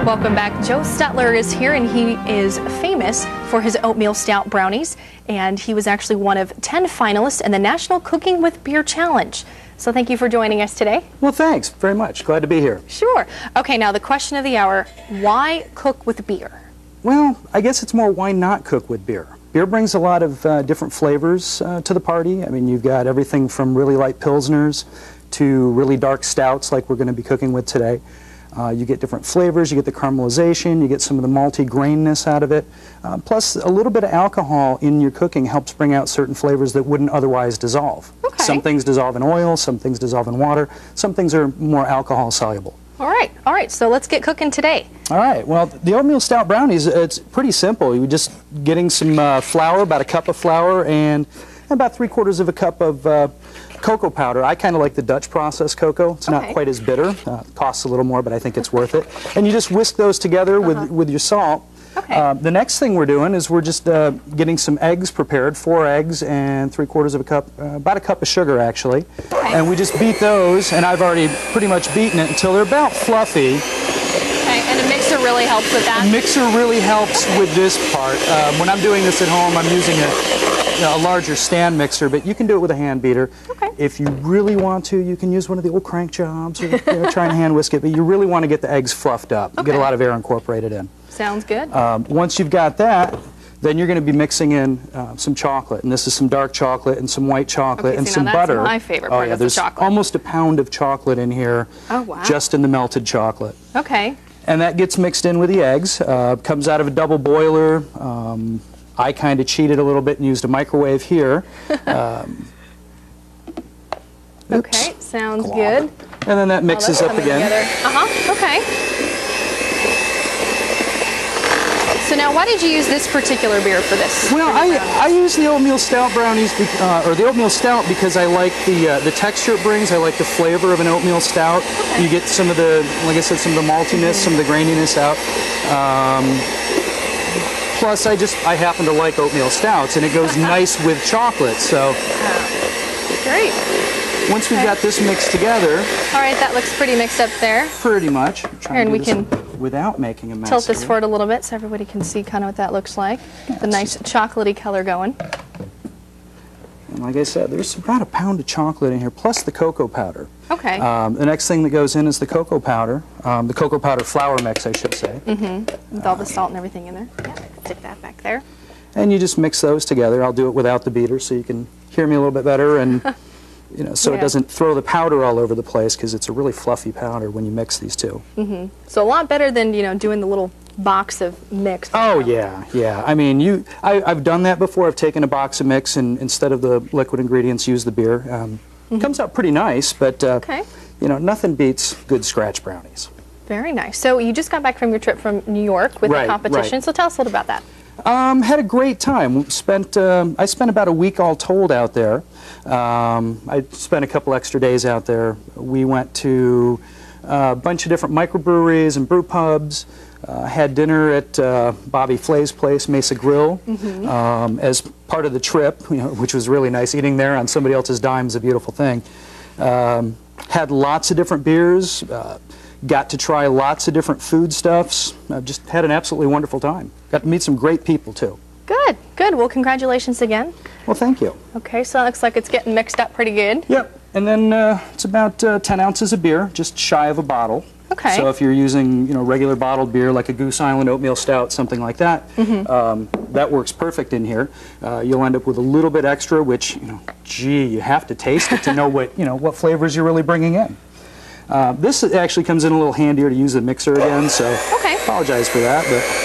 Welcome back. Joe Stetler is here, and he is famous for his Oatmeal Stout Brownies, and he was actually one of 10 finalists in the National Cooking with Beer Challenge. So thank you for joining us today. Well, thanks very much. Glad to be here. Sure. Okay, now the question of the hour, why cook with beer? Well, I guess it's more why not cook with beer. Beer brings a lot of different flavors to the party. I mean, you've got everything from really light pilsners to really dark stouts like we're going to be cooking with today. You get different flavors, you get the caramelization, you get some of the malty grainness out of it. Plus, a little bit of alcohol in your cooking helps bring out certain flavors that wouldn't otherwise dissolve. Okay. Some things dissolve in oil, some things dissolve in water, some things are more alcohol soluble. All right, so let's get cooking today. All right, well, the Oatmeal Stout Brownies, it's pretty simple. You're just getting some flour, about a cup of flour, and about 3/4 of a cup of cocoa powder. I kind of like the Dutch process cocoa. It's not quite as bitter. It costs a little more, but I think it's worth it. And you just whisk those together with your salt. Okay. The next thing we're doing is we're just getting some eggs prepared, 4 eggs and 3/4 of a cup, about a cup of sugar actually. Okay. And we just beat those, and I've already pretty much beaten it until they're about fluffy. Okay, and a mixer really helps with that? A mixer really helps with this part. When I'm doing this at home, I'm using a larger stand mixer, but you can do it with a hand beater. Okay. If you really want to, you can use one of the old crank jobs or try and hand whisk it, but you really want to get the eggs fluffed up. Okay. Get a lot of air incorporated in. Sounds good. Once you've got that, then you're going to be mixing in some chocolate, and this is some dark chocolate and some white chocolate and some butter. That's my favorite part of the chocolate. There's almost a pound of chocolate in here, just in the melted chocolate. Okay. And that gets mixed in with the eggs. Comes out of a double boiler. I kind of cheated a little bit and used a microwave here. Okay, sounds good. And then that mixes up again. Okay. So now, why did you use this particular beer for this? Well, I use the Oatmeal Stout Brownies, or the Oatmeal Stout, because I like the texture it brings. I like the flavor of an Oatmeal Stout. Okay. You get some of the, like I said, some of the maltiness, some of the graininess out. Plus, I happen to like oatmeal stouts, and it goes nice with chocolate. So, great. Once we've got this mixed together, all right, that looks pretty mixed up there. Pretty much. Here, and we can without making a mess. Tilt this forward a little bit so everybody can see kind of what that looks like. Get the nice chocolatey color going. And like I said, there's about a pound of chocolate in here, plus the cocoa powder. Okay. The next thing that goes in is the cocoa powder flour mix, I should say. Mm-hmm. With all the salt and everything in there. Yeah, stick that back there. And you just mix those together. I'll do it without the beater so you can hear me a little bit better, and so it doesn't throw the powder all over the place, because it's a really fluffy powder when you mix these two. Mm-hmm. So a lot better than doing the little box of mix. Oh yeah. I mean, I've done that before. I've taken a box of mix and instead of the liquid ingredients, use the beer. Comes out pretty nice, but nothing beats good scratch brownies. Very nice. So you just got back from your trip from New York with the competition. So tell us a little about that. Had a great time. I spent about a week all told out there. I spent a couple extra days out there. We went to a bunch of different microbreweries and brew pubs. Had dinner at Bobby Flay's place, Mesa Grill, as part of the trip, which was really nice. Eating there on somebody else's dime is a beautiful thing. Had lots of different beers. Got to try lots of different foodstuffs. Just had an absolutely wonderful time. Got to meet some great people, too. Good, good. Well, congratulations again. Well, thank you. Okay, so it looks like it's getting mixed up pretty good. Yep. And then it's about 10 ounces of beer, just shy of a bottle. Okay. So if you're using, regular bottled beer like a Goose Island Oatmeal Stout, something like that, that works perfect in here. You'll end up with a little bit extra, which, gee, you have to taste it to know what flavors you're really bringing in. This actually comes in a little handier to use the mixer again, so apologize for that. But